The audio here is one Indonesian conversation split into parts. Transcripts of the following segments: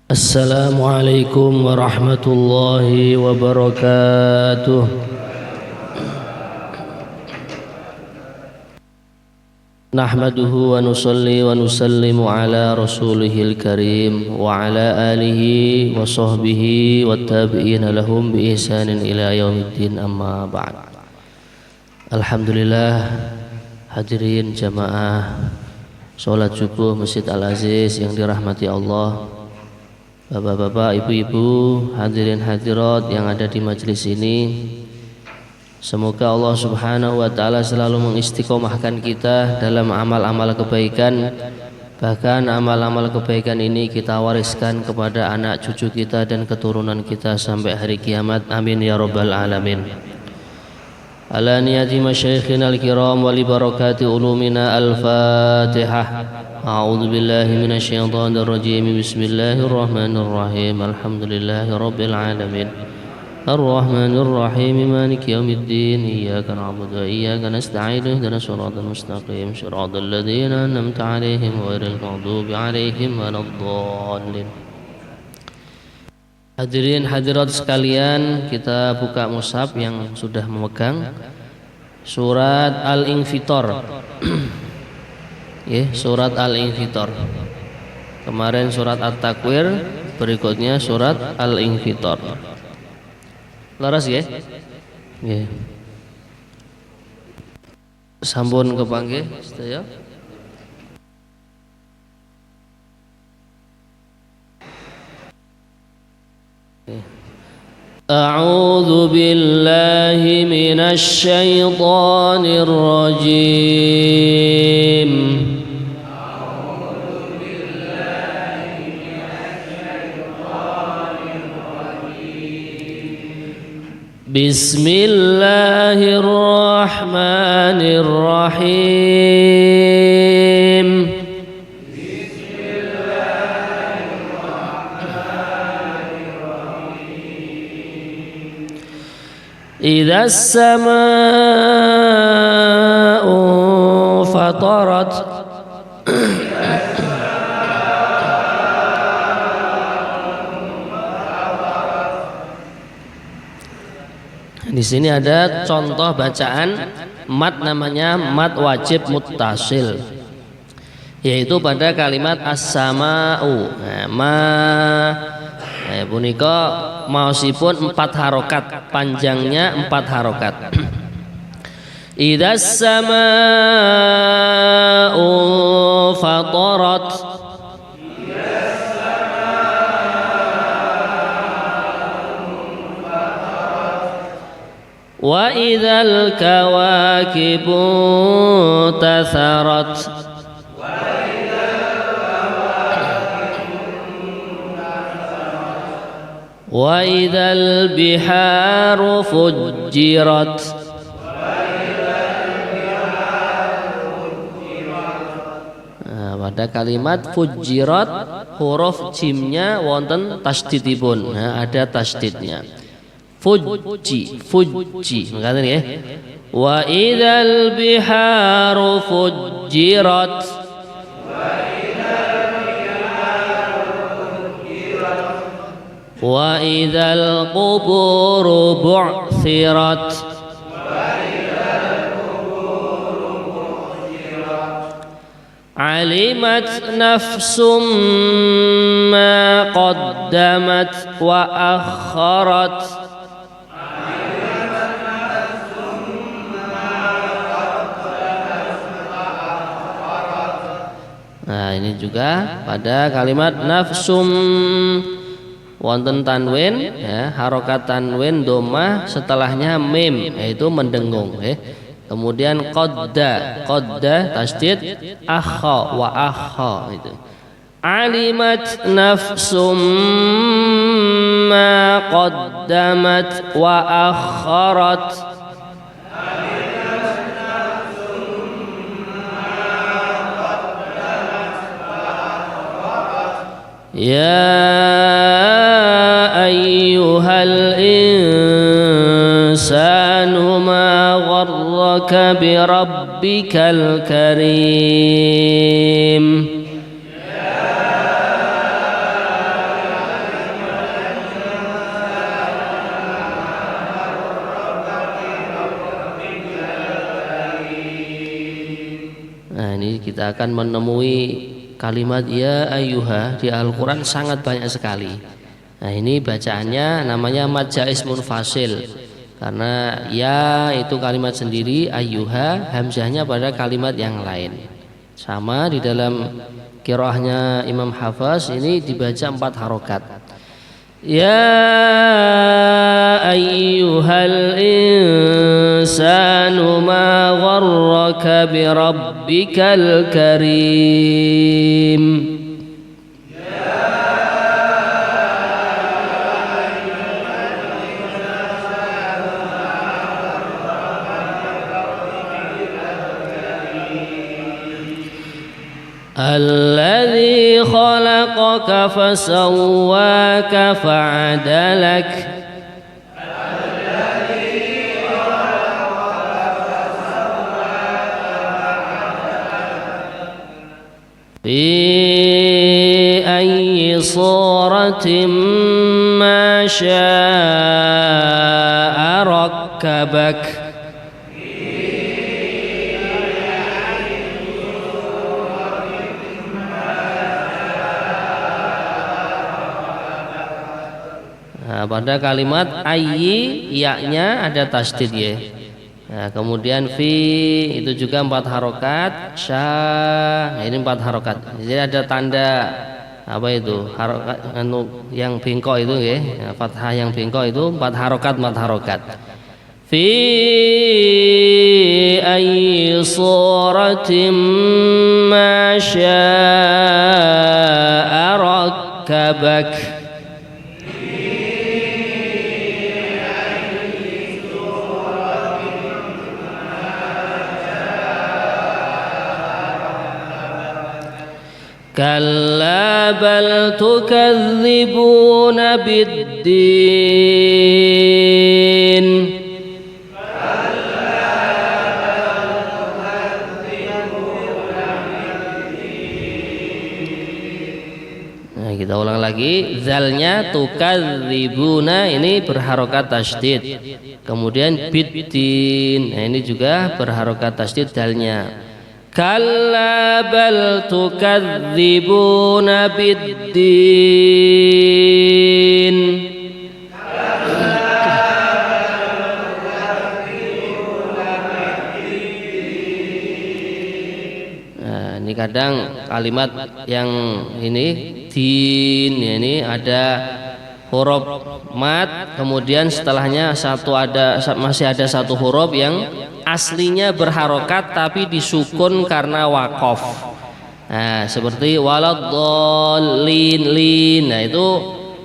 Assalamualaikum warahmatullahi wabarakatuh. Nahmaduhu wa nusalli wa nusallimu ala rasulihil karim wa ala alihi wa sahbihi wa tabi'ina lahum bi ihsanin ila yaumiddin, amma ba'd. Alhamdulillah, hadirin jamaah salat subuh Masjid Al-Aziz yang dirahmati Allah, bapak-bapak, ibu-ibu, hadirin hadirat yang ada di majelis ini, semoga Allah Subhanahu wa ta'ala selalu mengistiqomahkan kita dalam amal-amal kebaikan. Bahkan amal-amal kebaikan ini kita wariskan kepada anak cucu kita dan keturunan kita sampai hari kiamat. Amin ya rabbal alamin. Ala niyati masyayikhina al-kiram wa li barakati ulumina al-fatihah. A'udzu billahi minasyaitonir rajim. Bismillahirrahmanirrahim. Alhamdulillahi rabbil alamin. Ar-Rahmanir Rahim. Maliki yaumiddin. Iyyaka na'budu wa iyyaka nasta'in. Ihdinas siratal mustaqim. Shiratal ladzina an'amta 'alaihim ghairil maghdubi 'alaihim waladdallin. Hadirin hadirat sekalian, kita buka mushaf yang sudah memegang surat Al-Infitor. Surat Al-Infitor. Kemarin surat At-Takwir, berikutnya surat Al-Infitor. Laras ya? Sampun kepanggih sedaya. A'udzu billahi minasy syaithanir rajim. Bismillahirrahmanirrahim. Idza as-samaa'u fatarat. Di sini ada contoh bacaan mat, namanya mat wajib muttasil, yaitu pada kalimat as-sama'u. Punika maosipun 4 harokat, panjangnya 4 harokat. Idza as-sama'u fatarat. Wa idzal kawakibu tatharat. Wa idzal biharu fujjirat. Pada kalimat fujjirat, huruf jimnya wonten tasdidipun. Ada tasdidnya. Fujji, ngaten nggih. Wa idzal biharu fujjirat. Wa idzal quburu bu'thirat. Alimat nafsum ma qaddamat wa akharat. Nah, ini juga pada kalimat nafsum wonten tanwin, harokat tanwin domah, setelahnya mim, yaitu mendengung. Kemudian qadda tasdid, akha wa akha itu. Alimat nafsum ma qaddamat wa akharat. Ya ayyuhal insanu ma gharraka bi rabbikal karim. Nah, ini kita akan menemui kalimat ya ayyuha di Al-Quran sangat banyak sekali. Nah, ini bacaannya namanya mad jaiz munfasil, karena ya itu kalimat sendiri, ayyuha hamzahnya pada kalimat yang lain. Sama di dalam qiraahnya Imam Hafaz ini dibaca 4 harokat. Ya ayyuhal insanu ma gharraka bi rabbikal karim. Alladzi khalaqaka fasawwaka fa'adalak. Fi ayyi suratin ma syaa rakkabak. Nah, pada kalimat ayyi ya-nya ada tasdid ya. Nah, kemudian fi itu juga 4 harokat, sya nah ini 4 harokat. Jadi ada tanda apa itu harokat yang bengkok itu ya, fathah yang bengkok itu 4 harokat 4 harokat. Fi ayyi suratin ma syaa rakkabak. Kalla bal tukadzibuna biddin. Nah, kita ulang lagi. Zalnya tukadzibuna ini berharokat tasydid. Kemudian biddin. Nah, ini juga berharokat tasydid dalnya. Kalla bal tukadzibuna biddin. Nah, ini kadang kalimat yang ini din ya, ini ada huruf mat, kemudian setelahnya masih ada satu huruf yang aslinya berharokat tapi disukun karena wakof. Nah, seperti waladhdallin lin. Nah, itu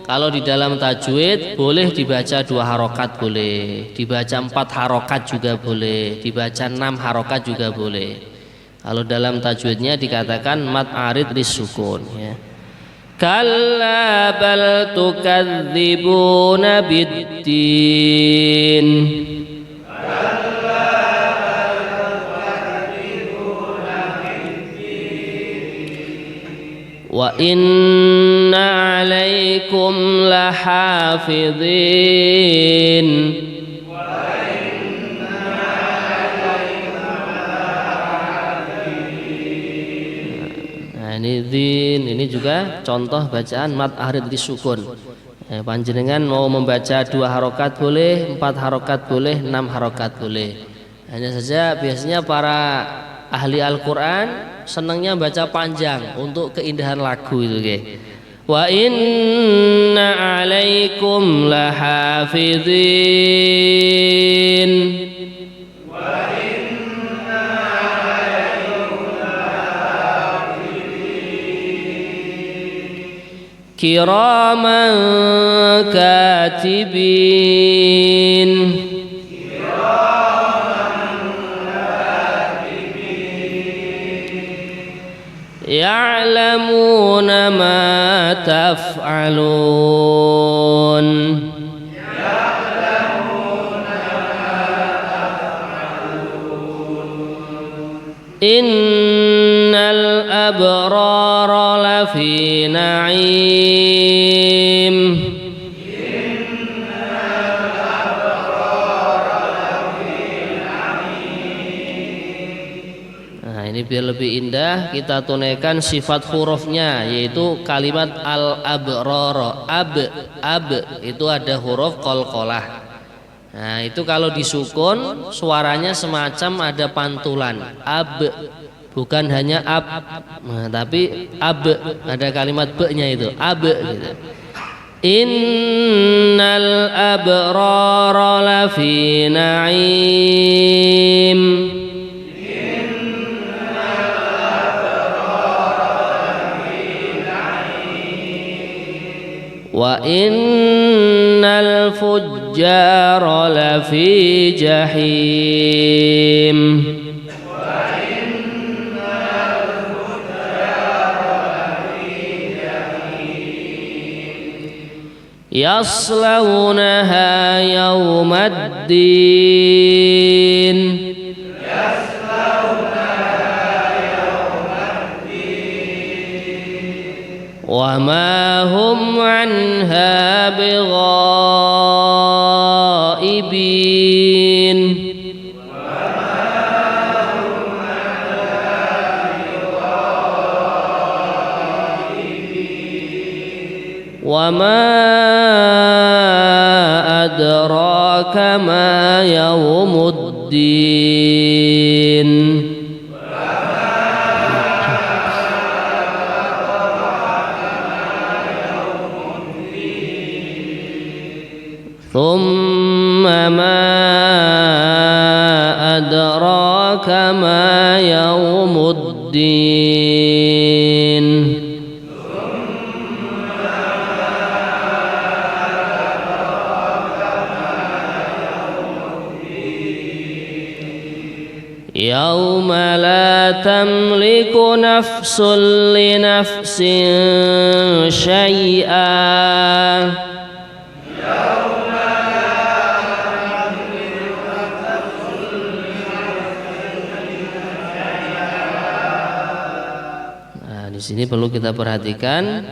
kalau di dalam tajwid boleh dibaca 2 harokat boleh, dibaca 4 harokat juga boleh, dibaca 6 harokat juga boleh. Kalau dalam tajwidnya dikatakan mad arid lisukun ya. Kalla bal tukadzibuna biddin. Wa inna alaikum lahafidhin. Nah, ini din, ini juga contoh bacaan mad arid disukun. Panjenengan mau membaca 2 harokat boleh, 4 harokat boleh, 6 harokat boleh. Hanya saja biasanya para ahli Al-Quran senangnya baca panjang untuk keindahan lagu itu ke. Wa inna alaikum lahafidhin. Wa inna alaikum lahafidhin. Kiraman katibin. Ya'lamuna ma taf'alun. Innal abrara lafi na'im. Nah, ini biar lebih indah kita tunaikan sifat hurufnya, yaitu kalimat al-abrara. Ab itu ada huruf qalqalah. Nah, itu kalau disukun suaranya semacam ada pantulan. Ab, bukan hanya ab, nah, tapi ab, ada kalimat be-nya itu. Ab gitu. Innal abrara lafi na'im. Wa innal fujjara lafi jahim. Yaslawnaha yawmaddin. Wa ma hum anha bighaibin. Wa ma adraka ma yawmuddin. Thumma ma adraka ma yawmuddin. Yawma la tamliku nafsun li nafsin syai'an. Nah, di sini perlu kita perhatikan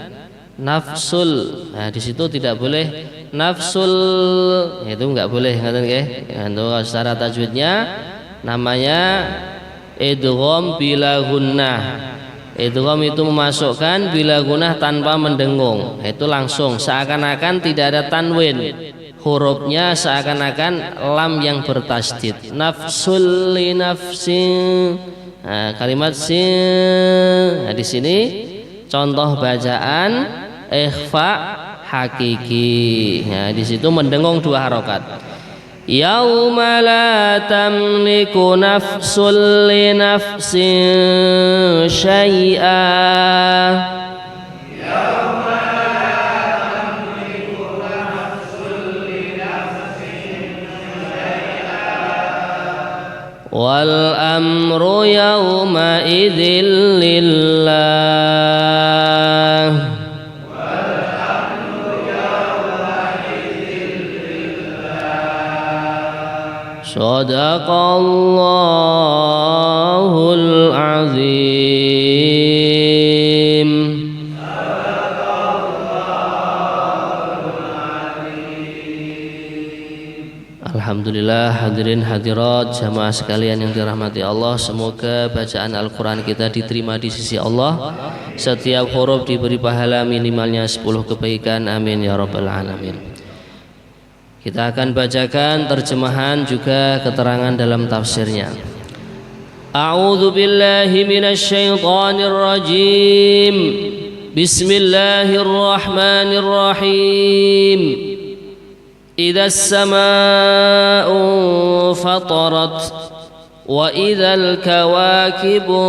nafsul. Nah, di situ tidak boleh nafsul, itu enggak boleh, ngaten nggih. Untuk secara tajwidnya namanya idgham bila gunnah. Idgham itu memasukkan bila gunnah tanpa mendengung. Itu langsung seakan-akan tidak ada tanwin. Hurufnya seakan-akan lam yang bertasydid. Nafsul li nafsin. Nah, kalimat sin. Nah, di sini contoh bacaan ikhfa hakiki. Nah, di situ mendengung 2 harokat. Yauma la tamliku nafsun li nafsin syai'a. Yauma la tamliku nafsun li nafsin syai'a. Wal amru yauma idzin lillah. Shadaqallahul azim. Alhamdulillah, hadirin hadirat jamaah sekalian yang dirahmati Allah, semoga bacaan Al-Quran kita diterima di sisi Allah. Setiap huruf diberi pahala minimalnya 10 kebaikan, amin ya rabbal alamin. Kita akan bacakan terjemahan juga keterangan dalam tafsirnya. A'udzu billahi minasy syaithanir rajim. Bismillahirrahmanirrahim. Idzas samaa'u fatarat wa idzal kawakibu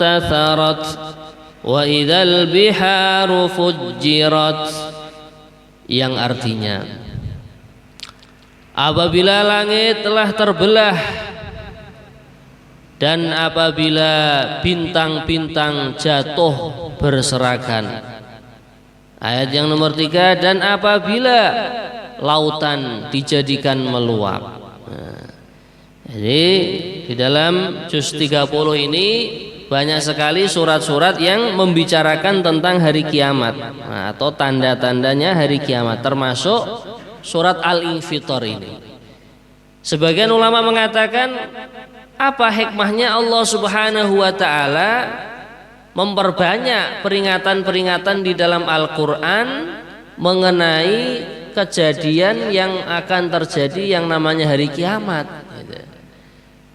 tatharat wa idzal biharu fujjirat, yang artinya apabila langit telah terbelah dan apabila bintang-bintang jatuh berserakan. Ayat yang nomor 3, dan apabila lautan dijadikan meluap. Nah, jadi di dalam juz 30 ini banyak sekali surat-surat yang membicarakan tentang hari kiamat, nah, atau tanda-tandanya hari kiamat, termasuk surat Al-Infitar ini. Sebagian ulama mengatakan apa hikmahnya Allah Subhanahu wa taala memperbanyak peringatan-peringatan di dalam Al-Qur'an mengenai kejadian yang akan terjadi yang namanya hari kiamat.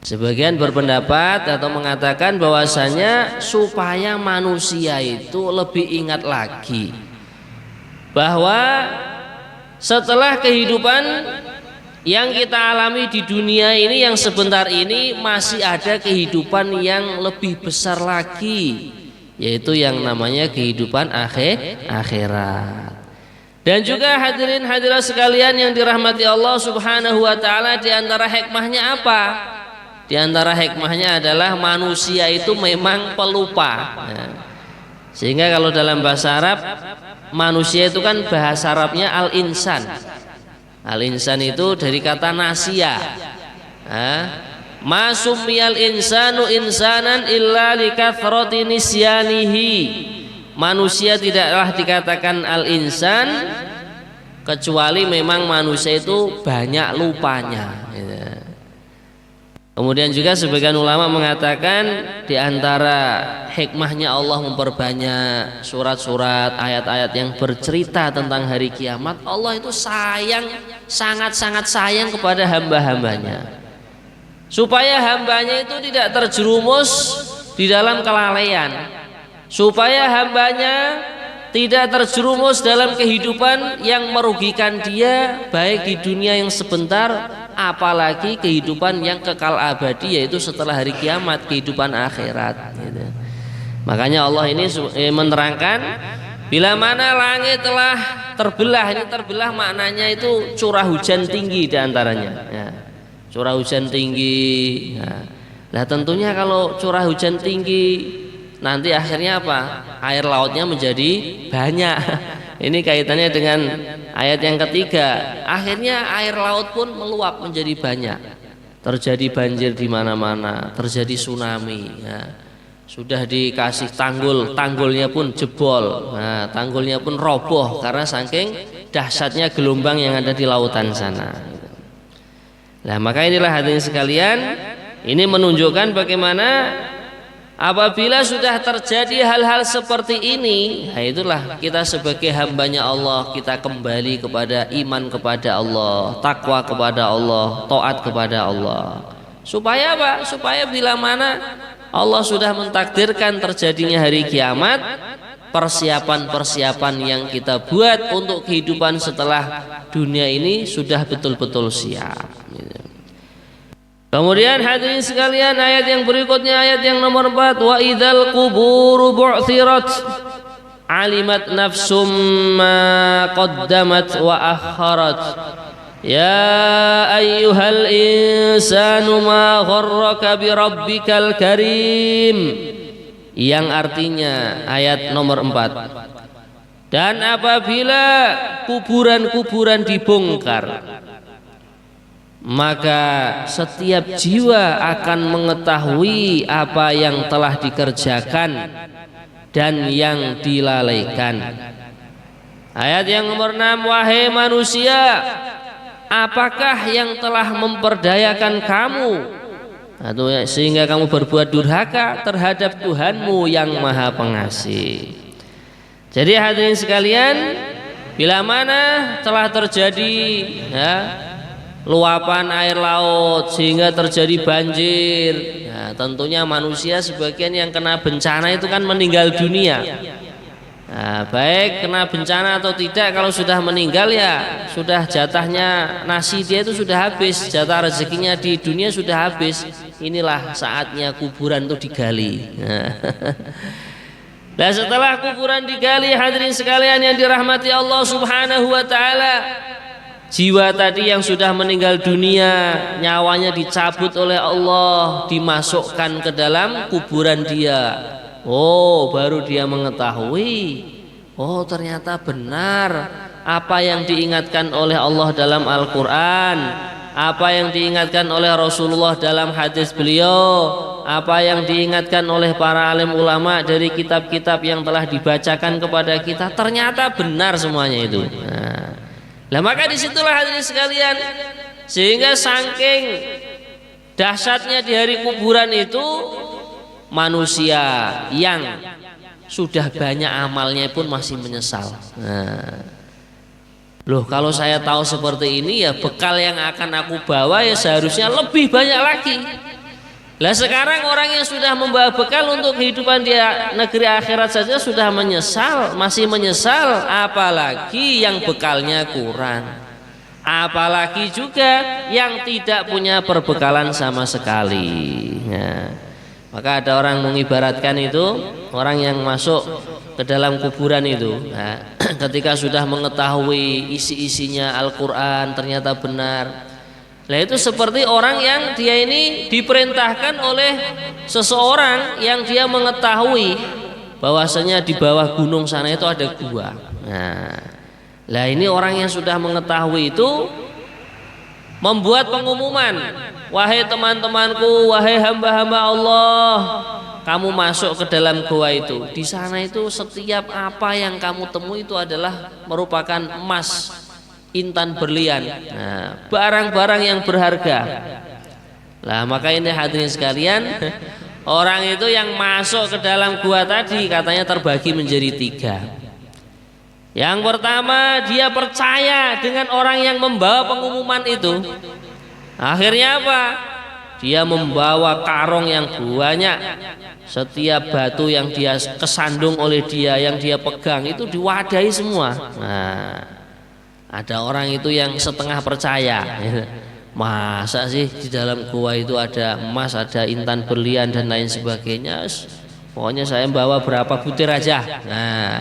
Sebagian berpendapat atau mengatakan bahwasanya supaya manusia itu lebih ingat lagi bahwa setelah kehidupan yang kita alami di dunia ini yang sebentar ini masih ada kehidupan yang lebih besar lagi, yaitu yang namanya kehidupan akhirat. Dan juga hadirin hadirat sekalian yang dirahmati Allah Subhanahu wa taala, di antara hikmahnya apa? Di antara hikmahnya adalah manusia itu memang pelupa. Sehingga kalau dalam bahasa Arab, manusia itu kan bahasa Arabnya al-insan. Al-insan itu dari kata nasia. Ma summiyal insanu insanan illa likathrati nisyanihi. Manusia tidaklah dikatakan al-insan kecuali memang manusia itu banyak lupanya. Kemudian juga sebagian ulama mengatakan di antara hikmahnya Allah memperbanyak surat-surat, ayat-ayat yang bercerita tentang hari kiamat. Allah itu sayang, sangat-sangat sayang kepada hamba-hambanya, supaya hambanya itu tidak terjerumus di dalam kelalaian, supaya hambanya tidak terjerumus dalam kehidupan yang merugikan dia baik di dunia yang sebentar, apalagi kehidupan yang kekal abadi, yaitu setelah hari kiamat, kehidupan akhirat gitu. Makanya Allah ini menerangkan bila mana langit telah terbelah. Ini terbelah maknanya itu curah hujan tinggi diantaranya ya. Curah hujan tinggi. Nah tentunya kalau curah hujan tinggi nanti akhirnya apa? Air lautnya menjadi banyak. Ini kaitannya dengan ayat yang ketiga. Akhirnya air laut pun meluap menjadi banyak. Terjadi banjir di mana-mana, terjadi tsunami. Ya. Sudah dikasih tanggul, tanggulnya pun jebol. Nah, tanggulnya pun roboh karena saking dahsyatnya gelombang yang ada di lautan sana. Nah, maka inilah hadirin sekalian, ini menunjukkan bagaimana apabila sudah terjadi hal-hal seperti ini, nah itulah kita sebagai hambanya Allah, kita kembali kepada iman kepada Allah, takwa kepada Allah, taat kepada Allah. Supaya apa? Supaya bila mana Allah sudah mentakdirkan terjadinya hari kiamat, persiapan-persiapan yang kita buat untuk kehidupan setelah dunia ini sudah betul-betul siap. Kemudian hadirin sekalian, ayat yang berikutnya, ayat yang nomor 4, wa idzal quburu bu'thirat alimat nafsum ma qaddamat wa akharat ya ayyuhal insanu ma gharraka bi rabbikal karim, yang artinya ayat nomor 4, dan apabila kuburan-kuburan dibongkar maka setiap jiwa akan mengetahui apa yang telah dikerjakan dan yang dilalaikan. Ayat yang nomor 6, wahai manusia, apakah yang telah memperdayakan kamu atau sehingga kamu berbuat durhaka terhadap Tuhanmu yang Maha Pengasih. Jadi hadirin sekalian, bila mana telah terjadi luapan air laut sehingga terjadi banjir, nah, tentunya manusia sebagian yang kena bencana itu kan meninggal dunia. Nah, baik kena bencana atau tidak, kalau sudah meninggal ya sudah jatahnya nasi dia itu sudah habis, jatah rezekinya di dunia sudah habis. Inilah saatnya kuburan itu digali. Dan setelah kuburan digali, hadirin sekalian yang dirahmati Allah Subhanahu wa taala, jiwa tadi yang sudah meninggal dunia, nyawanya dicabut oleh Allah, dimasukkan ke dalam kuburan dia. Oh, baru dia mengetahui, oh ternyata benar apa yang diingatkan oleh Allah dalam Al-Quran, apa yang diingatkan oleh Rasulullah dalam hadis beliau, apa yang diingatkan oleh para alim ulama dari kitab-kitab yang telah dibacakan kepada kita, ternyata benar semuanya itu. Nah maka disitulah hadirin sekalian, sehingga saking Dahsyatnya di hari kuburan itu manusia yang sudah banyak amalnya pun masih menyesal. Nah, loh, kalau saya tahu seperti ini ya bekal yang akan aku bawa ya seharusnya lebih banyak lagi. Lah sekarang orang yang sudah membawa bekal untuk kehidupan di negeri akhirat saja sudah menyesal, masih menyesal, apalagi yang bekalnya kurang. Apalagi juga yang tidak punya perbekalan sama sekali. Nah, maka ada orang mengibaratkan itu orang yang masuk ke dalam kuburan itu, nah, ketika sudah mengetahui isi-isinya Al-Quran ternyata benar. Nah itu seperti orang yang dia ini diperintahkan oleh seseorang yang dia mengetahui bahwasanya di bawah gunung sana itu ada gua. Nah ini orang yang sudah mengetahui itu membuat pengumuman, wahai teman-temanku, wahai hamba-hamba Allah, kamu masuk ke dalam gua itu. Di sana itu setiap apa yang kamu temui itu adalah merupakan emas, intan berlian, nah, barang-barang yang berharga. Lah maka ini hadirin sekalian, orang itu yang masuk ke dalam gua tadi katanya terbagi menjadi 3. Yang pertama, dia percaya dengan orang yang membawa pengumuman itu. Akhirnya apa? Dia membawa karung yang banyak. Setiap batu yang dia kesandung oleh dia, yang dia pegang itu diwadahi semua. Nah, ada orang itu yang setengah percaya, masa sih di dalam gua itu ada emas, ada intan berlian dan lain sebagainya, pokoknya saya bawa berapa butir aja. Nah,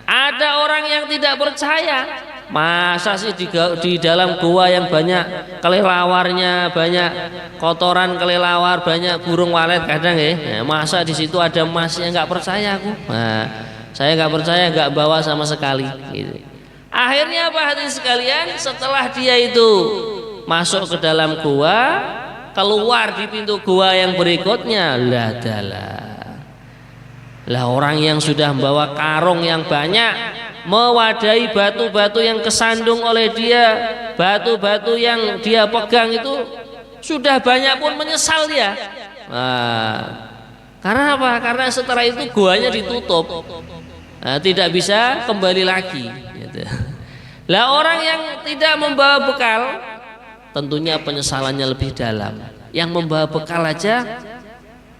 ada orang yang tidak percaya, masa sih di dalam gua yang banyak kelelawarnya, banyak kotoran kelelawar, banyak burung walet kadang ya, masa di situ ada emasnya, nggak percaya aku. Nah, saya nggak percaya, nggak bawa sama sekali gitu. Akhirnya apa hadirin sekalian, setelah dia itu masuk ke dalam gua, keluar di pintu gua yang berikutnya, lah orang yang sudah membawa karung yang banyak, mewadahi batu-batu yang kesandung oleh dia, batu-batu yang dia pegang itu sudah banyak pun menyesal dia. Nah, karena apa? Karena setelah itu guanya ditutup, nah, tidak bisa kembali lagi gitu. Lah orang yang tidak membawa bekal tentunya penyesalannya lebih dalam. Yang membawa bekal aja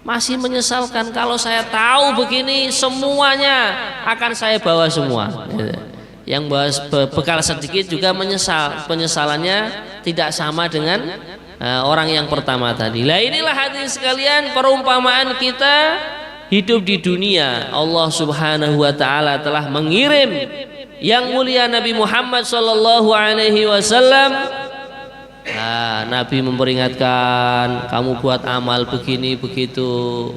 masih menyesalkan, kalau saya tahu begini semuanya akan saya bawa semua gitu. Yang bawa bekal sedikit juga menyesal, penyesalannya tidak sama dengan orang yang pertama tadi. Lah inilah hadirin sekalian perumpamaan kita hidup di dunia. Allah Subhanahu wa taala telah mengirim yang mulia Nabi Muhammad sallallahu alaihi wasallam. Nah, Nabi memperingatkan, kamu buat amal begini begitu,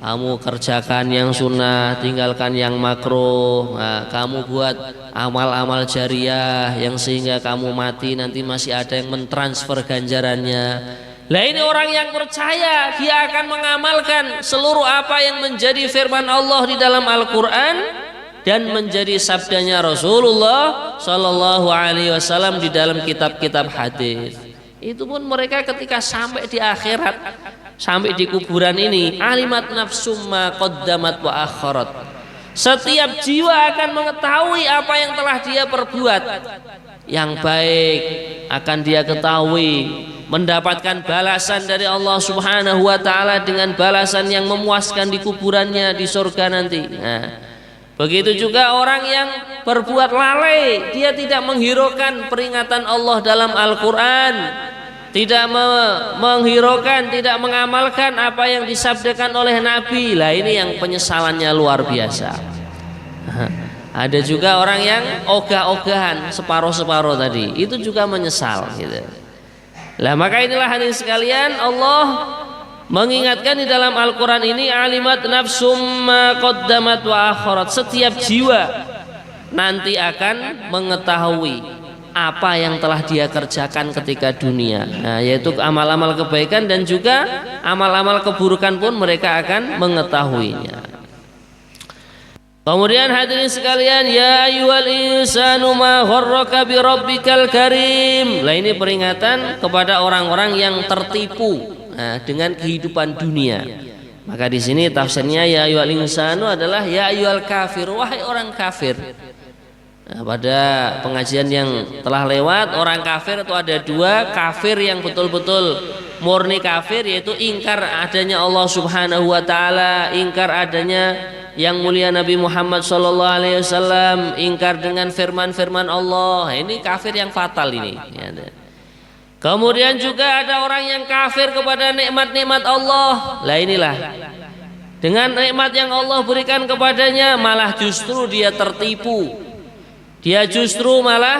kamu kerjakan yang sunnah, tinggalkan yang makruh. Nah, kamu buat amal-amal jariah yang sehingga kamu mati nanti masih ada yang mentransfer ganjarannya. Lah ini orang yang percaya, dia akan mengamalkan seluruh apa yang menjadi firman Allah di dalam Al-Quran dan menjadi sabdanya Rasulullah Sallallahu Alaihi Wasallam di dalam kitab-kitab hadis. Itu pun mereka ketika sampai di akhirat, sampai di kuburan ini, alimat nafsum ma qaddamat wa akharat. Setiap jiwa akan mengetahui apa yang telah dia perbuat. Yang baik akan dia ketahui, mendapatkan balasan dari Allah Subhanahu wa taala dengan balasan yang memuaskan di kuburannya di surga nanti. Nah, begitu juga orang yang berbuat lalai, dia tidak menghiraukan peringatan Allah dalam Al-Quran, tidak menghiraukan, tidak mengamalkan apa yang disabdakan oleh Nabi. Lah ini yang penyesalannya luar biasa. Ada juga orang yang ogah-ogahan, separuh-separuh tadi, itu juga menyesal gitu. Lah maka inilah hadirin sekalian, Allah mengingatkan di dalam Al-Quran ini, alimat nafsum ma qaddamat wa akharat. Setiap jiwa nanti akan mengetahui apa yang telah dia kerjakan ketika dunia, nah, yaitu amal-amal kebaikan dan juga amal-amal keburukan pun mereka akan mengetahuinya. Kemudian hadirin sekalian, ya ayyuhal insanu ma gharraka bi rabbikal karim. Lah ini peringatan kepada orang-orang yang tertipu. dengan kehidupan dunia. Maka di sini tafsirnya ya ayyuhal insanu adalah ya ayyuhal kafir, wahai orang kafir. Pada pengajian yang telah lewat, orang kafir itu ada dua, kafir yang betul-betul murni kafir, yaitu ingkar adanya Allah Subhanahu wa taala, ingkar adanya yang mulia Nabi Muhammad sallallahu alaihi wasallam, ingkar dengan firman-firman Allah. Ini kafir yang fatal ini. Kemudian juga ada orang yang kafir kepada nikmat-nikmat Allah. Lah inilah, dengan nikmat yang Allah berikan kepadanya malah justru dia tertipu. Dia justru malah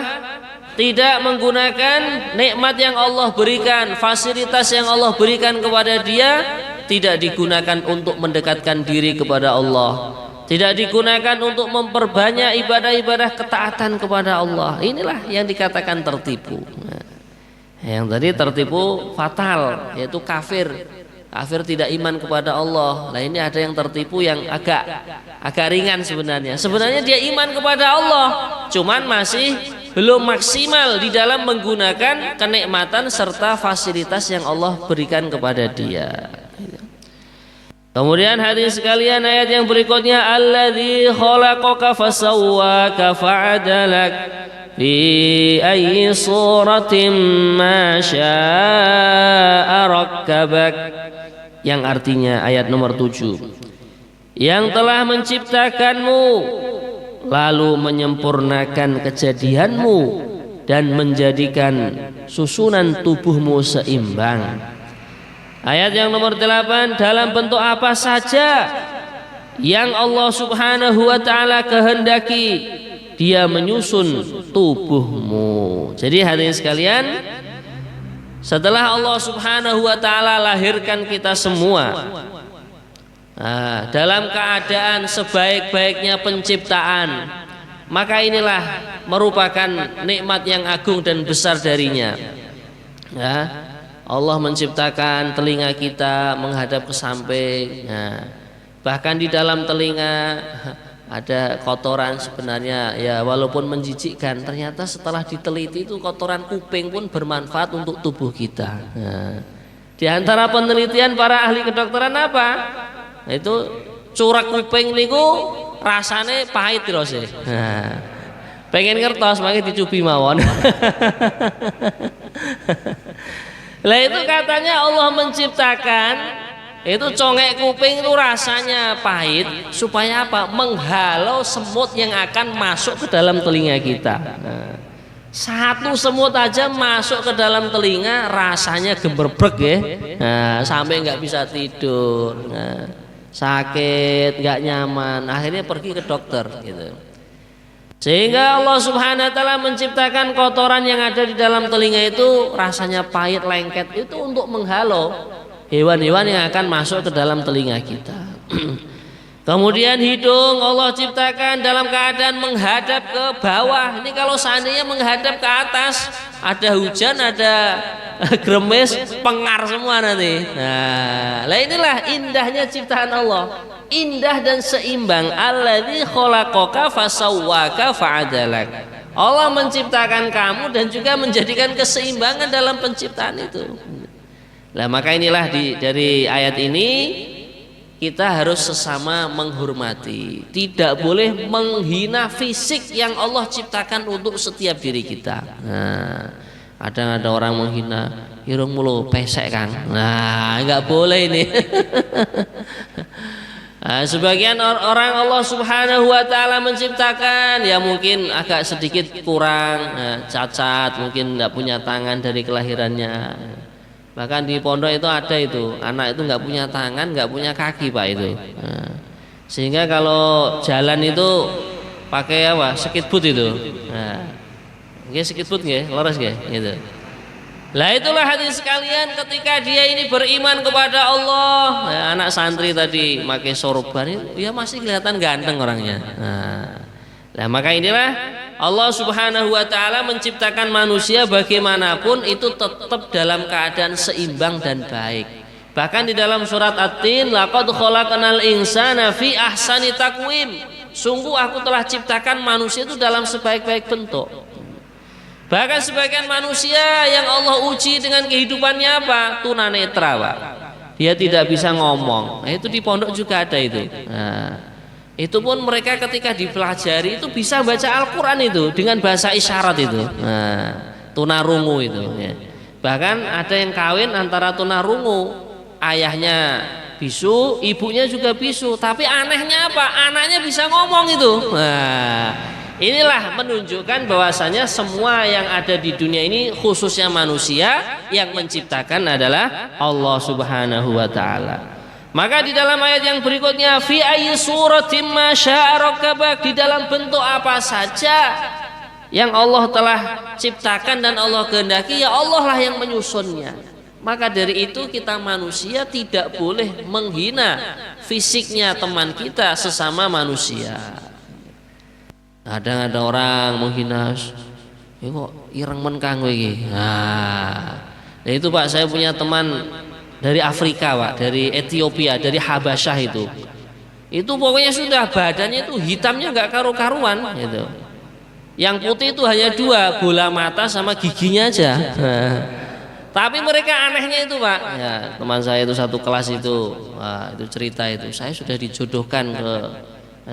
tidak menggunakan nikmat yang Allah berikan, fasilitas yang Allah berikan kepada dia tidak digunakan untuk mendekatkan diri kepada Allah, tidak digunakan untuk memperbanyak ibadah-ibadah ketaatan kepada Allah. Inilah yang dikatakan tertipu. Yang tadi tertipu fatal, yaitu kafir. Kafir tidak iman kepada Allah. Nah ini ada yang tertipu yang agak ringan sebenarnya. Sebenarnya dia iman kepada Allah, cuman masih belum maksimal di dalam menggunakan kenikmatan serta fasilitas yang Allah berikan kepada dia. Kemudian hadirin sekalian, ayat yang berikutnya, alladzi khalaqaka fasawwaka fa'adalak fi ayyi suratin ma syaa rakkabak, yang artinya ayat nomor 7, yang telah menciptakanmu lalu menyempurnakan kejadianmu dan menjadikan susunan tubuhmu seimbang. Ayat yang nomor 8, dalam bentuk apa saja yang Allah Subhanahu wa taala kehendaki dia menyusun tubuhmu. Jadi hadirin sekalian, setelah Allah Subhanahu wa taala lahirkan kita semua dalam keadaan sebaik-baiknya penciptaan, maka inilah merupakan nikmat yang agung dan besar darinya. Allah menciptakan telinga kita menghadap ke samping. Bahkan di dalam telinga ada kotoran sebenarnya, ya walaupun menjijikkan, ternyata setelah diteliti itu kotoran kuping pun bermanfaat untuk tubuh kita. Di antara penelitian para ahli kedokteran apa? Itu curak kuping niku rasane pahit terus. Pengen ngertos makanya dicubi mawon. Lah itu katanya Allah menciptakan itu congek kuping itu rasanya pahit supaya apa? Menghalau semut yang akan masuk ke dalam telinga kita. Satu semut aja masuk ke dalam telinga rasanya gemberbrek ya. Sampai nggak bisa tidur, sakit, nggak nyaman, akhirnya pergi ke dokter gitu. Sehingga Allah Subhanahu wa taala menciptakan kotoran yang ada di dalam telinga itu rasanya pahit, lengket, itu untuk menghalau hewan-hewan yang akan masuk ke dalam telinga kita. Kemudian hidung Allah ciptakan dalam keadaan menghadap ke bawah. Ini kalau seandainya menghadap ke atas, ada hujan, ada gremes, pengar semua nanti. Nah, inilah indahnya ciptaan Allah. Indah dan seimbang. Alladzi khalaqaka fasawwaka fa'adalak. Allah menciptakan kamu dan juga menjadikan keseimbangan dalam penciptaan itu. Nah, maka inilah dari ayat ini kita harus sesama menghormati. Tidak boleh menghina fisik yang Allah ciptakan untuk setiap diri kita. Nah, kadang ada orang menghina irung mulu pesek Kang. Nah, enggak boleh ini. Nah, sebagian orang Allah Subhanahu wa taala menciptakan ya mungkin agak sedikit kurang, cacat, mungkin enggak punya tangan dari kelahirannya. Bahkan di pondok itu ada itu anak itu nggak punya tangan, nggak punya kaki Pak itu. Sehingga kalau jalan itu pakai apa? Skateboard itu. Nggih skateboard nggih, leres nggih gitu. Lah itulah hadirin sekalian, ketika dia ini beriman kepada Allah, anak santri tadi pakai sorban itu ya masih kelihatan ganteng orangnya. Nah, maka inilah Allah Subhanahu wa taala menciptakan manusia bagaimanapun itu tetap dalam keadaan seimbang dan baik. Bahkan di dalam surat At-Tin, laqad khalaqnal insana fi ahsani taqwim. Sungguh aku telah ciptakan manusia itu dalam sebaik-baik bentuk. Bahkan sebagian manusia yang Allah uji dengan kehidupannya apa? Tunanetra, Pak. Dia tidak bisa ngomong. Nah, itu di pondok juga ada itu. Nah, itu pun mereka ketika dipelajari itu bisa baca Al-Quran itu dengan bahasa isyarat itu. Nah, tunarungu itu. Ya. Bahkan ada yang kawin antara tunarungu, ayahnya bisu, ibunya juga bisu. Tapi anehnya apa? Anaknya bisa ngomong itu. Nah, inilah menunjukkan bahwasanya semua yang ada di dunia ini khususnya manusia yang menciptakan adalah Allah Subhanahu wa taala. Maka di dalam ayat yang berikutnya fi ayyi suratin ma syaa rakkabak, di dalam bentuk apa saja yang Allah telah ciptakan dan Allah kehendaki, ya Allah lah yang menyusunnya. Maka dari itu kita manusia tidak boleh menghina fisiknya teman kita sesama manusia. Kadang ada orang menghina, kok ireng men kang kowe iki. Nah, itu Pak, saya punya teman dari Afrika, Pak, dari Ethiopia, dari Habasyah itu. Itu pokoknya sudah badannya itu hitamnya nggak karu-karuan gitu. Yang putih itu hanya 2, bola mata sama giginya aja. Tapi mereka anehnya itu, Pak. Ya, teman saya itu satu kelas itu, wah, itu cerita itu. Saya sudah dijodohkan ke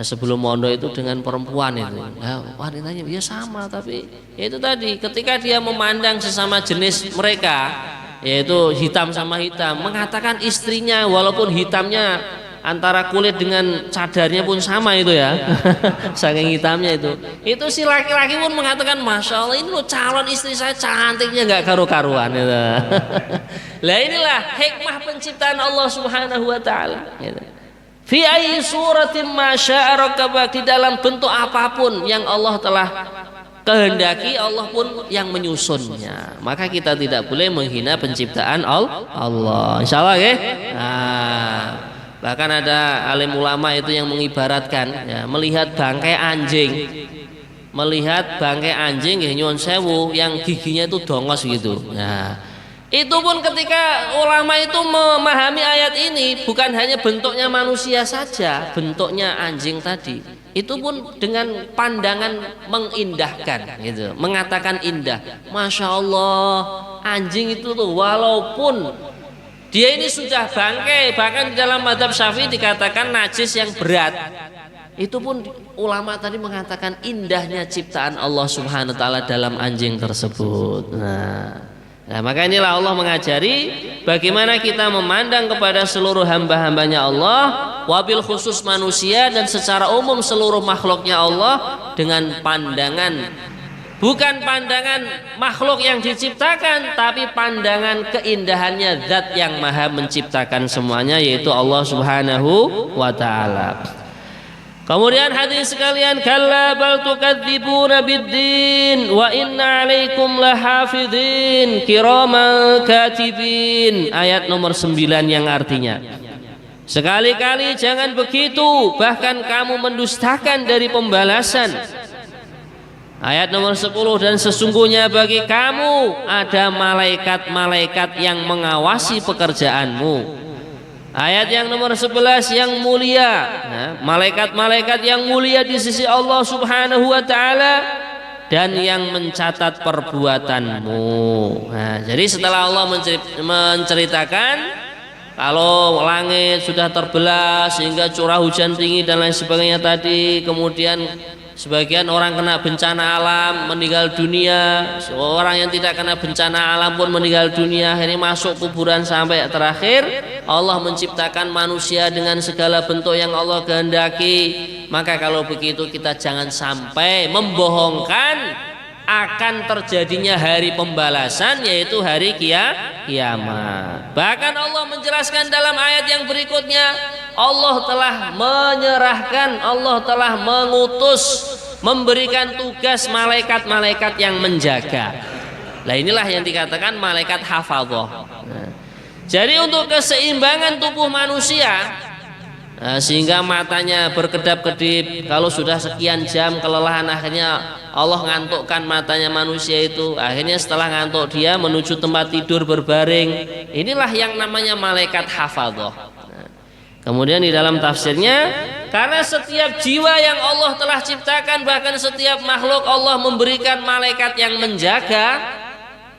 sebelum mondok itu dengan perempuan itu. Nah, wanitanya ya sama, tapi ya itu tadi ketika dia memandang sesama jenis mereka, yaitu hitam sama hitam, mengatakan istrinya walaupun hitamnya antara kulit dengan cadarnya pun sama itu ya, saking hitamnya itu si laki-laki pun mengatakan masya Allah ini loh calon istri saya cantiknya nggak karu-karuan itu. Lah inilah hikmah penciptaan Allah Subhanahu wa taala gitu. Fi ayyi suratin ma syaa rakkabak, di dalam bentuk apapun yang Allah telah kehendaki, Allah pun yang menyusunnya. Maka kita tidak boleh menghina penciptaan Allah. Insyaallah ya. Nah, bahkan ada alim ulama itu yang mengibaratkan ya, melihat bangkai anjing ya nyuwun sewu yang giginya itu dongos gitu. Nah, itu pun ketika ulama itu memahami ayat ini bukan hanya bentuknya manusia saja, bentuknya anjing tadi itu pun dengan pandangan mengindahkan gitu, mengatakan indah. Masya Allah, anjing itu tuh walaupun dia ini sudah bangkai, bahkan di dalam mazhab Syafi'i dikatakan najis yang berat, itu pun ulama tadi mengatakan indahnya ciptaan Allah Subhanahu wa taala dalam anjing tersebut. Nah, maka inilah Allah mengajari bagaimana kita memandang kepada seluruh hamba-hambanya Allah, wabil khusus manusia dan secara umum seluruh makhluknya Allah dengan pandangan, bukan pandangan makhluk yang diciptakan, tapi pandangan keindahannya zat yang maha menciptakan semuanya, yaitu Allah Subhanahu wa ta'ala. Kemudian hadirin sekalian, kalla bal tukadzibuna biddin wa inna alaikum lahafidhin kiraman katibin. Ayat nomor 9 yang artinya, sekali-kali jangan begitu, bahkan kamu mendustakan dari pembalasan. Ayat nomor 10, dan sesungguhnya bagi kamu ada malaikat-malaikat yang mengawasi pekerjaanmu. Ayat yang nomor 11 yang mulia, malaikat-malaikat yang mulia di sisi Allah Subhanahu wa ta'ala dan yang mencatat perbuatanmu. Nah, jadi setelah Allah menceritakan kalau langit sudah terbelah sehingga curah hujan tinggi dan lain sebagainya tadi, kemudian sebagian orang kena bencana alam meninggal dunia, seorang yang tidak kena bencana alam pun meninggal dunia, akhirnya masuk kuburan sampai terakhir Allah menciptakan manusia dengan segala bentuk yang Allah kehendaki. Maka kalau begitu kita jangan sampai membohongkan akan terjadinya hari pembalasan, yaitu hari kiamat. Bahkan Allah menjelaskan dalam ayat yang berikutnya, Allah telah menyerahkan, Allah telah mengutus, memberikan tugas malaikat-malaikat yang menjaga. Nah, inilah yang dikatakan malaikat hafadzah. Jadi untuk keseimbangan tubuh manusia, sehingga matanya berkedap-kedip, kalau sudah sekian jam kelelahan, akhirnya Allah ngantukkan matanya manusia itu, akhirnya setelah ngantuk dia menuju tempat tidur berbaring. Inilah yang namanya malaikat hafadzah. Kemudian di dalam tafsirnya Karena setiap jiwa yang Allah telah ciptakan, bahkan setiap makhluk Allah memberikan malaikat yang menjaga,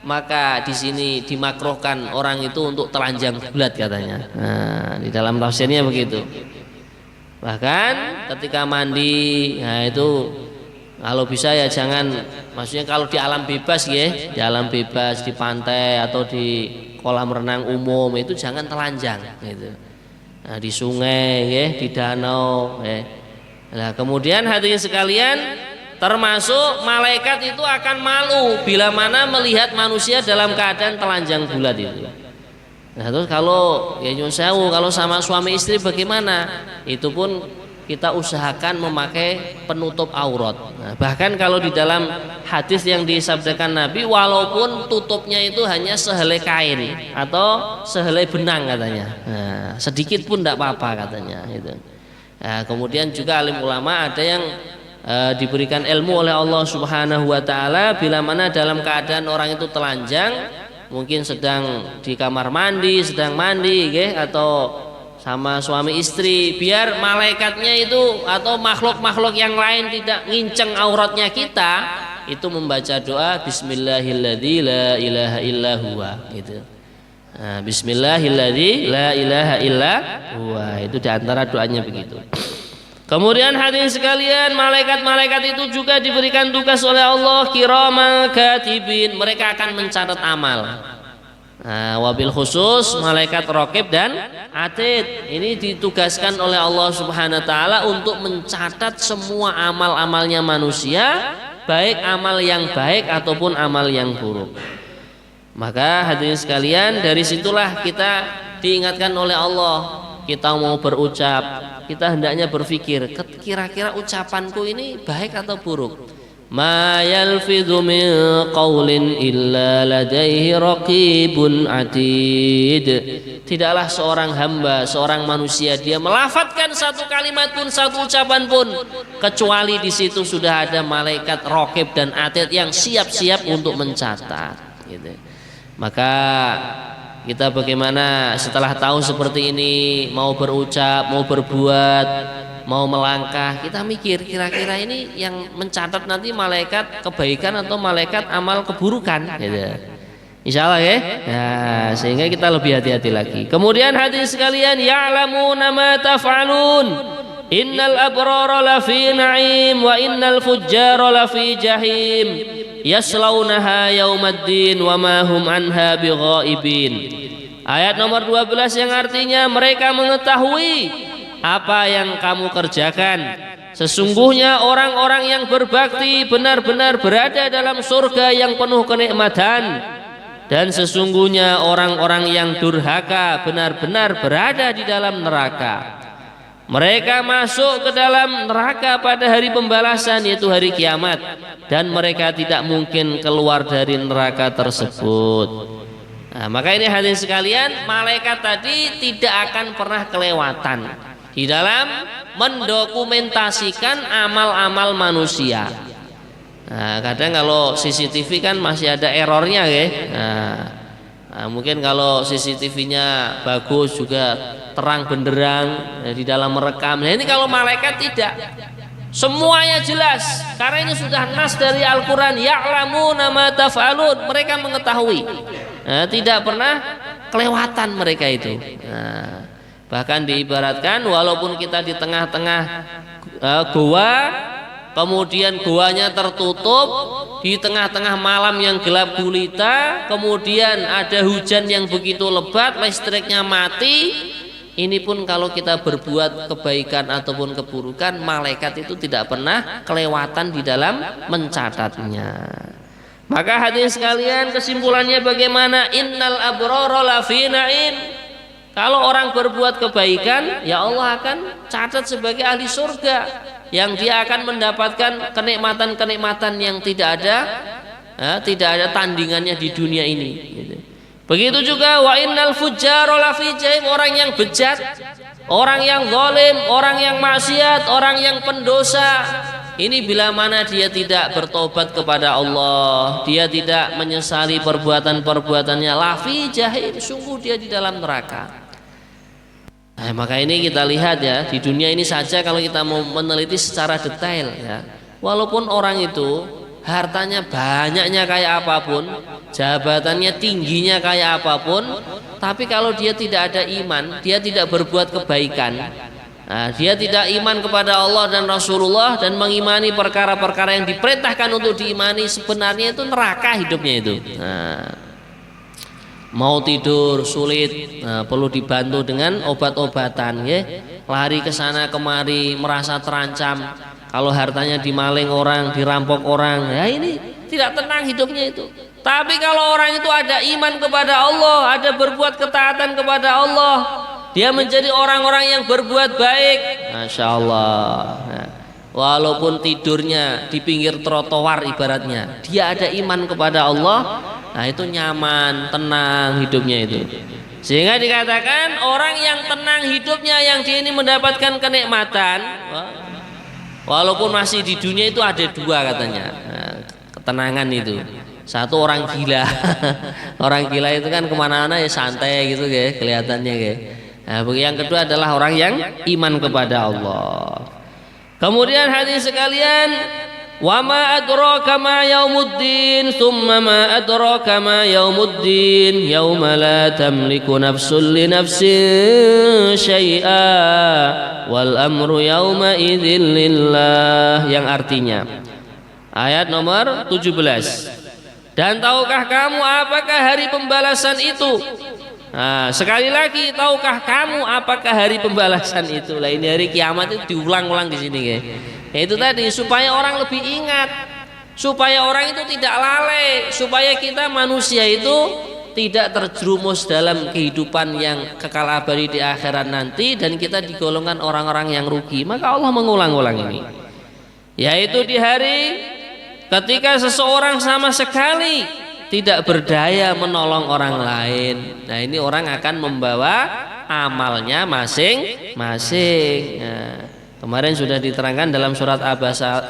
maka di sini dimakruhkan orang itu untuk telanjang bulat katanya. Nah, di dalam tafsirnya begitu. Bahkan ketika mandi, nah itu kalau bisa ya jangan, maksudnya kalau di alam bebas ya, di alam bebas di pantai atau di kolam renang umum itu jangan telanjang gitu. Nah, di sungai ya, di danau ya. Nah, kemudian hadirin sekalian, termasuk malaikat itu akan malu bila mana melihat manusia dalam keadaan telanjang bulat itu. Nah, terus kalau ya nyun sewu, kalau sama suami istri bagaimana? Itu pun kita usahakan memakai penutup aurat. Nah, bahkan kalau di dalam hadis yang disabdakan Nabi, walaupun tutupnya itu hanya sehelai kain atau sehelai benang katanya, nah, sedikit pun tidak apa-apa katanya. Itu. Nah, kemudian juga alim ulama ada yang diberikan ilmu oleh Allah Subhanahu Wa Taala bila mana dalam keadaan orang itu telanjang, mungkin sedang di kamar mandi, sedang mandi, atau sama suami istri, biar malaikatnya itu atau makhluk-makhluk yang lain tidak nginceng auratnya kita, itu membaca doa Bismillahilladzi la ilaha illa huwa gitu. Nah, Bismillahilladzi la ilaha illa huwa, itu diantara doanya begitu. Kemudian hadirin sekalian, malaikat-malaikat itu juga diberikan tugas oleh Allah kiraman katibin, mereka akan mencatat amal. Nah, wabil khusus malaikat raqib dan atid ini ditugaskan oleh Allah Subhanahu wa taala untuk mencatat semua amal-amalnya manusia, baik amal yang baik ataupun amal yang buruk. Maka hadirin sekalian, dari situlah kita diingatkan oleh Allah, kita mau berucap, kita hendaknya berpikir kira-kira ucapanku ini baik atau buruk. Ma yalfidhu min qawlin illa ladaihi raqibun atid. Tidaklah seorang hamba, seorang manusia dia melafadzkan satu kalimat pun, satu ucapan pun, kecuali di situ sudah ada malaikat raqib dan atid yang siap-siap untuk mencatat gitu. Maka kita bagaimana setelah tahu seperti ini, mau berucap, mau berbuat, mau melangkah, kita mikir kira-kira ini yang mencatat nanti malaikat kebaikan atau malaikat amal keburukan gitu. Insya Allah ya. Nah, sehingga kita lebih hati-hati lagi. Kemudian hadirin sekalian, ya'lamuna ma taf'alun, innal abrara lafi na'im wa innal fujjara lafi jahim yaslaunaha yaumaddin wa ma hum anha bighaibin. Ayat nomor 12 yang artinya mereka mengetahui apa yang kamu kerjakan. Sesungguhnya orang-orang yang berbakti benar-benar berada dalam surga yang penuh kenikmatan, dan sesungguhnya orang-orang yang durhaka benar-benar berada di dalam neraka. Mereka masuk ke dalam neraka pada hari pembalasan, yaitu hari kiamat, dan mereka tidak mungkin keluar dari neraka tersebut. Nah, maka ini hadirin sekalian, malaikat tadi tidak akan pernah kelewatan di dalam mendokumentasikan amal-amal manusia. Nah, kadang kalau CCTV kan masih ada errornya ya. Nah, mungkin kalau CCTV-nya bagus juga terang benderang di dalam merekam. Nah, ini kalau malaikat tidak, semuanya jelas karena ini sudah nas dari Al-Quran. Ya'lamuna ma taf'alun, mereka mengetahui. Nah, tidak pernah kelewatan mereka itu. Nah, bahkan diibaratkan walaupun kita di tengah-tengah goa, kemudian goanya tertutup, di tengah-tengah malam yang gelap gulita, kemudian ada hujan yang begitu lebat, listriknya mati, ini pun kalau kita berbuat kebaikan ataupun keburukan, malaikat itu tidak pernah kelewatan di dalam mencatatnya. Maka hadirin sekalian, kesimpulannya bagaimana? Innal abrara lafi na'im. Kalau orang berbuat kebaikan, ya Allah akan catat sebagai ahli surga, yang dia akan mendapatkan kenikmatan-kenikmatan yang tidak ada tandingannya di dunia ini. Begitu juga wa innal fujjara lafi jahim, orang yang bejat, orang yang zalim, orang yang maksiat, orang yang pendosa, ini bila mana dia tidak bertobat kepada Allah, dia tidak menyesali perbuatan-perbuatannya, lafi jahim, sungguh dia di dalam neraka. Maka ini kita lihat ya, di dunia ini saja kalau kita mau meneliti secara detail ya, walaupun orang itu hartanya banyaknya kayak apapun, jabatannya tingginya kayak apapun, tapi kalau dia tidak ada iman, dia tidak berbuat kebaikan, dia tidak iman kepada Allah dan Rasulullah dan mengimani perkara-perkara yang diperintahkan untuk diimani, sebenarnya itu neraka hidupnya itu. Mau tidur sulit, perlu dibantu dengan obat-obatan ya. Lari ke sana kemari merasa terancam, kalau hartanya dimaling orang, dirampok orang, ya ini tidak tenang hidupnya itu. Tapi kalau orang itu ada iman kepada Allah, ada berbuat ketaatan kepada Allah, dia menjadi orang-orang yang berbuat baik, Masya Allah. Walaupun tidurnya di pinggir trotoar ibaratnya, dia ada iman kepada Allah, nah itu nyaman, tenang hidupnya itu. Sehingga dikatakan orang yang tenang hidupnya, yang dia ini mendapatkan kenikmatan, walaupun masih di dunia itu ada dua katanya, ketenangan itu. Satu orang gila, orang gila itu kan kemana-mana ya santai gitu ya kelihatannya ya. Nah, yang kedua adalah orang yang iman kepada Allah. Kemudian hadirin sekalian, wa ma adraka ma yaumuddin, tsumma ma adraka ma yaumuddin, yauma la tamliku nafsun li nafsin syai'a wal amru yauma idzin lillah, yang artinya ayat nomor 17. Dan tahukah kamu apakah hari pembalasan itu? Nah, sekali lagi, tahukah kamu apakah hari pembalasan itu? Lah ini hari kiamat itu diulang-ulang di sini ya. Itu tadi supaya orang lebih ingat, supaya orang itu tidak lalai, supaya kita manusia itu tidak terjerumus dalam kehidupan yang kekal abadi di akhirat nanti dan kita digolongkan orang-orang yang rugi. Maka Allah mengulang-ulang ini, yaitu di hari ketika seseorang sama sekali tidak berdaya menolong orang lain. Nah ini orang akan membawa amalnya masing-masing. Nah, kemarin sudah diterangkan dalam surat Abasa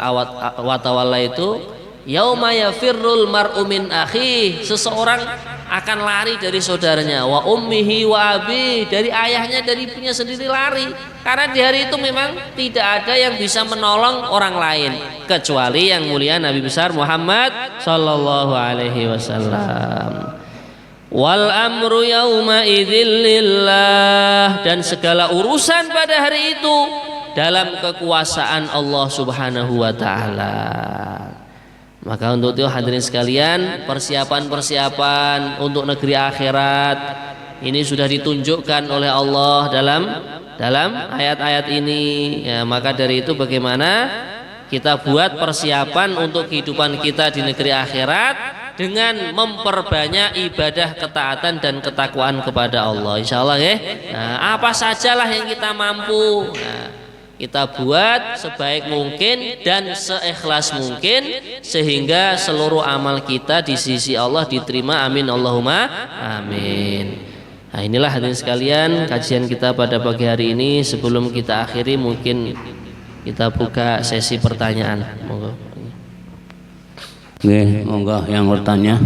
wa Tawalla itu, yauma yafirrul mar'u min akhi, seseorang akan lari dari saudaranya, wa ummihi wa abi, dari ayahnya, dari ibunya sendiri lari, karena di hari itu memang tidak ada yang bisa menolong orang lain kecuali yang mulia Nabi besar Muhammad sallallahu alaihi wasallam. Wal amru yauma idzil lillah, dan segala urusan pada hari itu dalam kekuasaan Allah Subhanahu wa taala. Maka untuk itu hadirin sekalian, persiapan-persiapan untuk negeri akhirat ini sudah ditunjukkan oleh Allah dalam ayat-ayat ini ya. Maka dari itu bagaimana kita buat persiapan untuk kehidupan kita di negeri akhirat dengan memperbanyak ibadah, ketaatan dan ketakwaan kepada Allah, insyaallah ya. Nah, apa sajalah yang kita mampu, kita buat sebaik mungkin dan seikhlas mungkin sehingga seluruh amal kita di sisi Allah diterima, amin Allahumma amin. Nah inilah hadirin sekalian kajian kita pada pagi hari ini. Sebelum kita akhiri mungkin kita buka sesi pertanyaan. Monggo. Nggih, monggo yang bertanya.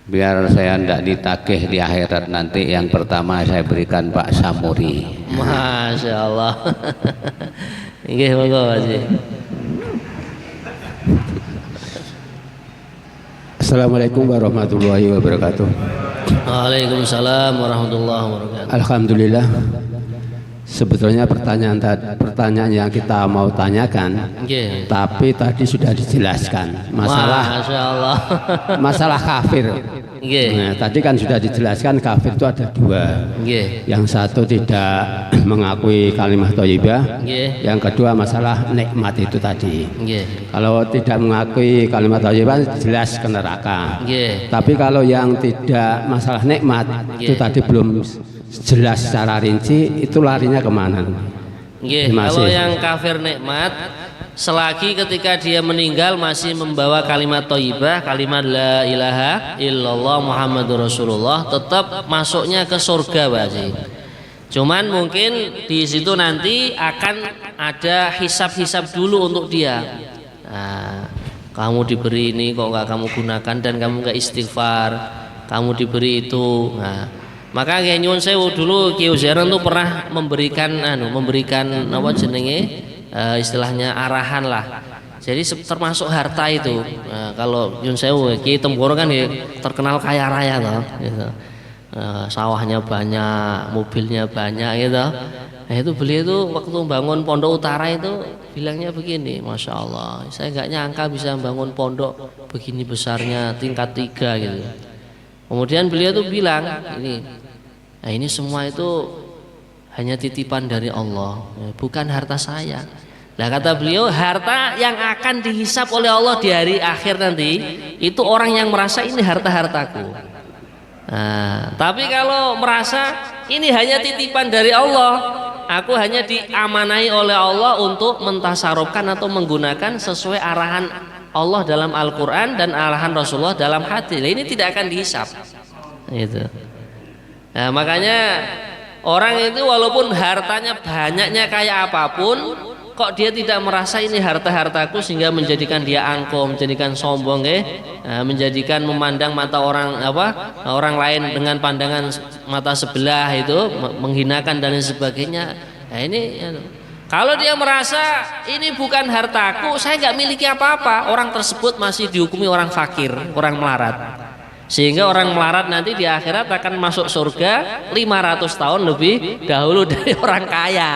Biar saya tidak ditagih di akhirat nanti, yang pertama saya berikan Pak Samuri. Masya Allah. Nggih, monggo Pak Haji. Assalamualaikum warahmatullahi wabarakatuh. Waalaikumsalam warahmatullahi wabarakatuh. Alhamdulillah. Sebetulnya pertanyaan yang kita mau tanyakan, tapi tadi sudah dijelaskan masalah kafir. Nah, tadi kan sudah dijelaskan kafir itu ada dua. Yang satu tidak mengakui kalimat thayyibah, yang kedua masalah nikmat itu tadi. Kalau tidak mengakui kalimat thayyibah jelas ke neraka. Tapi kalau yang tidak masalah nikmat itu tadi belum jelas secara rinci, itu larinya kemana? Kalau yang kafir nikmat, selagi ketika dia meninggal masih membawa kalimat thayyibah, kalimat la ilaha illallah Muhammadur Rasulullah, tetap masuknya ke surga Pak Haji. Cuman mungkin di situ nanti akan ada hisab-hisab dulu untuk dia. Nah, kamu diberi ini kok nggak kamu gunakan dan kamu nggak istighfar, kamu diberi itu. Nah, Maka kayak nyuwun sewu dulu Ki Uzairan tuh pernah memberikan apa jenenge istilahnya arahan lah. Jadi termasuk harta itu. Kalau nyuwun sewu Ki Tempuro kan ya terkenal kaya raya toh gitu. Sawahnya banyak, mobilnya banyak gitu. Nah itu beliau itu waktu bangun Pondok Utara itu bilangnya begini, Masya Allah, saya nggak nyangka bisa bangun pondok begini besarnya, tingkat 3 gitu. Kemudian beliau tuh bilang ini semua itu hanya titipan dari Allah, bukan harta saya. Nah kata beliau, harta yang akan dihisap oleh Allah di hari akhir nanti itu orang yang merasa ini harta-hartaku. Nah, tapi kalau merasa ini hanya titipan dari Allah, aku hanya diamanai oleh Allah untuk mentasarufkan atau menggunakan sesuai arahan Allah dalam Al-Quran dan arahan Rasulullah dalam hati. Nah, ini tidak akan dihisap. Gitu. Nah, makanya orang itu walaupun hartanya banyaknya kayak apapun, kok dia tidak merasa ini harta-hartaku sehingga menjadikan dia angkuh, menjadikan sombong, menjadikan memandang mata orang lain dengan pandangan mata sebelah itu, menghinakan dan lain sebagainya. Nah ini kalau dia merasa ini bukan hartaku, saya nggak miliki apa-apa, orang tersebut masih dihukumi orang fakir, orang melarat. Sehingga orang melarat nanti di akhirat akan masuk surga 500 tahun lebih dahulu dari orang kaya.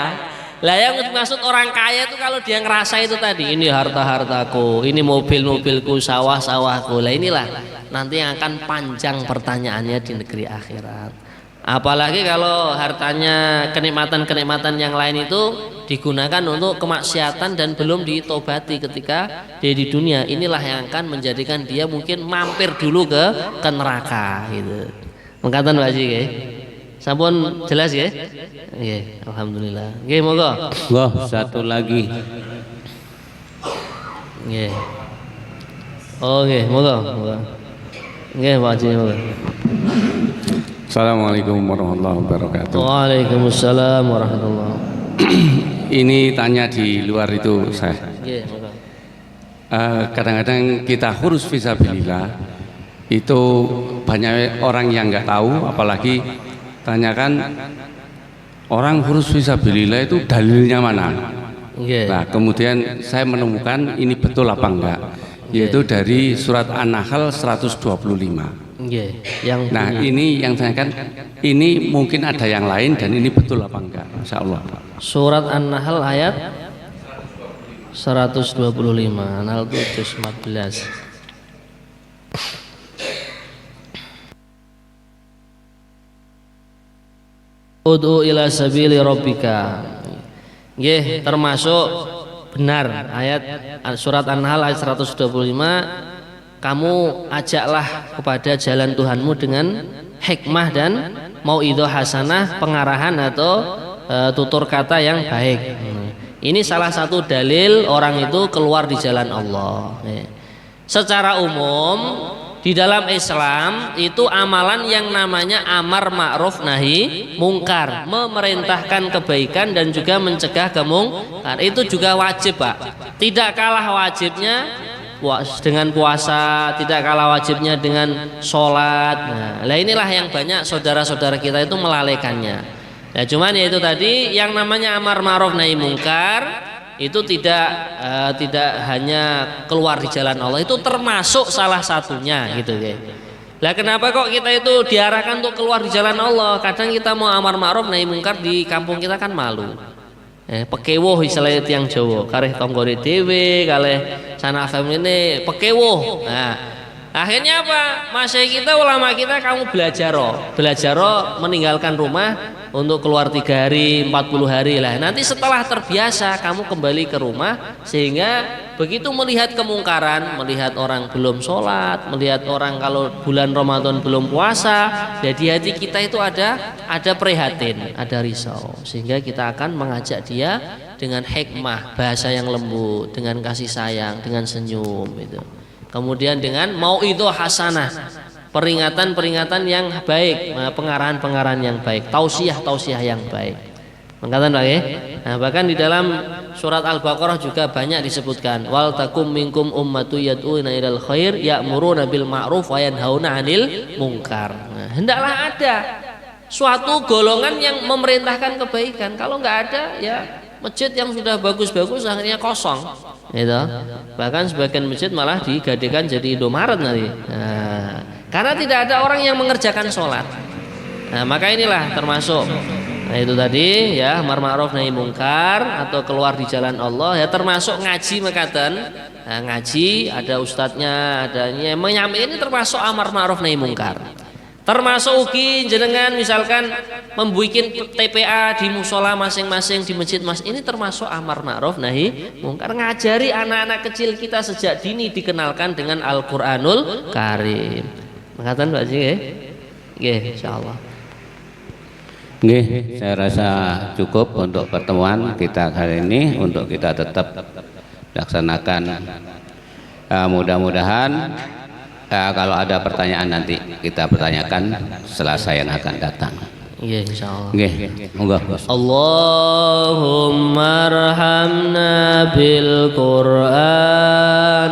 Lah yang dimaksud orang kaya itu kalau dia ngerasa itu tadi, ini harta-hartaku, ini mobil-mobilku, sawah-sawahku. Lah inilah nanti yang akan panjang pertanyaannya di negeri akhirat. Apalagi kalau hartanya kenikmatan-kenikmatan yang lain itu digunakan untuk kemaksiatan dan belum ditobati ketika dia di dunia. Inilah yang akan menjadikan dia mungkin mampir dulu ke neraka gitu. Mengatakan Pak Haji ya. Sampun jelas ya? Nggih, alhamdulillah. Nggih, monggo. Wah, satu lagi. Nggih. Oh, nggih, monggo. Nggih, Pak Haji, monggo. Assalamualaikum warahmatullahi wabarakatuh. Waalaikumsalam warahmatullahi wabarakatuh. Ini tanya di luar itu saya. Nggih, monggo. Kadang-kadang kita huruf fisabilillah itu banyak orang yang nggak tahu, apalagi tanyakan orang huruf fisabilillah itu dalilnya mana. Nah kemudian saya menemukan ini betul apa enggak, yaitu dari surat An-Nahl 125. Nah ini yang saya kan, ini mungkin ada yang lain dan ini betul apa enggak, Insya Allah. Surat An-Nahl ayat 125, An-Nahl itu juz 14. Ud'u ila sabili rabbika. Nggih, termasuk benar ayat surat An-Nahl ayat 125, kamu ajaklah kepada jalan Tuhanmu dengan hikmah dan mauidhah hasanah, pengarahan atau tutur kata yang baik. Ini salah satu dalil orang itu keluar di jalan Allah. Secara umum di dalam Islam itu amalan yang namanya amar ma'ruf nahi mungkar, memerintahkan kebaikan dan juga mencegah kemungkar, itu juga wajib Pak. Tidak kalah wajibnya dengan puasa, tidak kalah wajibnya dengan sholat. Nah inilah yang banyak saudara-saudara kita itu melalaikannya. Ya cuman ya itu tadi yang namanya amar ma'ruf nahi mungkar itu tidak hanya keluar di jalan Allah, itu termasuk salah satunya gitu ya. Lah kenapa kok kita itu diarahkan untuk keluar di jalan Allah? Kadang kita mau amar ma'ruf nahi mungkar di kampung kita kan malu. Pekewuh istilahnya tiang Jawa, kareh tonggone dhewe, kalih sana famine pekewuh. Nah, akhirnya apa? Masih kita ulama kita kamu belajar meninggalkan rumah untuk keluar 3 hari, 40 hari lah. Nanti setelah terbiasa kamu kembali ke rumah, sehingga begitu melihat kemungkaran, melihat orang belum sholat, melihat orang kalau bulan Ramadan belum puasa, jadi hati kita itu ada prihatin, ada risau, sehingga kita akan mengajak dia dengan hikmah, bahasa yang lembut, dengan kasih sayang, dengan senyum itu. Kemudian dengan mauidhah hasanah, peringatan-peringatan yang baik, pengarahan-pengarahan yang baik, tausiah yang baik. Mengatakan Pak ya? Nah, bahkan di dalam surat Al-Baqarah juga banyak disebutkan wal takum minkum ummatu yad'una ilal khair ya'muruna bil ma'ruf wa yanhauna 'anil munkar. Nah, hendaklah ada suatu golongan yang memerintahkan kebaikan. Kalau nggak ada, ya masjid yang sudah bagus-bagus akhirnya kosong, gitu. Bahkan sebagian masjid malah digadekan jadi Indomaret nanti. Nah, karena tidak ada orang yang mengerjakan sholat. Nah, maka inilah termasuk. Nah, itu tadi ya, amar ma'ruf nahi mungkar atau keluar di jalan Allah ya, termasuk ngaji mekaten. Nah, ngaji ada ustadznya, adanya menyampaikan, ini termasuk amar ma'ruf nahi mungkar. Termasuk ugi jenengan misalkan membuat TPA di musola masing-masing di masjid mas, ini termasuk amar ma'ruf nahi mungkar. Ngajari anak-anak kecil kita sejak dini dikenalkan dengan Al-Qur'anul Karim. Mengatakan Pak Haji nggih, insyaallah. Nggih, saya rasa cukup untuk pertemuan kita kali ini, untuk kita tetap laksanakan. Mudah-mudahan kalau ada pertanyaan nanti kita pertanyakan setelah saya yang akan datang. Iya, insyaallah. Nggih, monggo. Allahumma arhamna bil Qur'an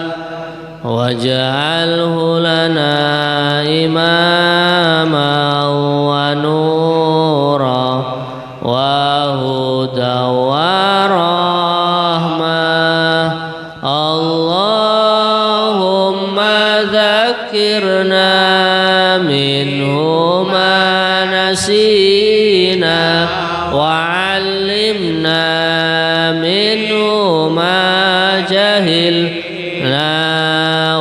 waj'alhu lana imama wa nura wa huda wa rahmah. Allahumma dzakirna minhu ma nasina wa 'allimna minhu ma jahilna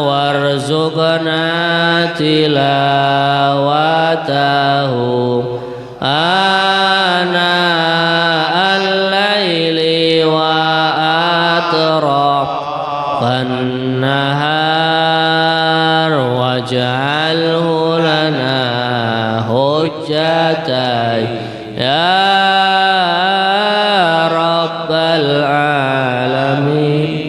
warzuqna tilawatahu ana al-laili wa atrafan nahar waj'alhu lana hujjatan ya rabbal alamin.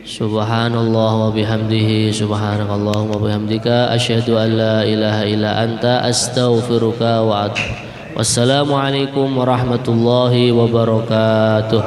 Subhanallah wa bihamdihi, subhanakallahumma wa bihamdika, asyhadu an la ilaha illa anta, astaghfiruka wa atubu. Wassalamualaikum warahmatullahi wabarakatuh.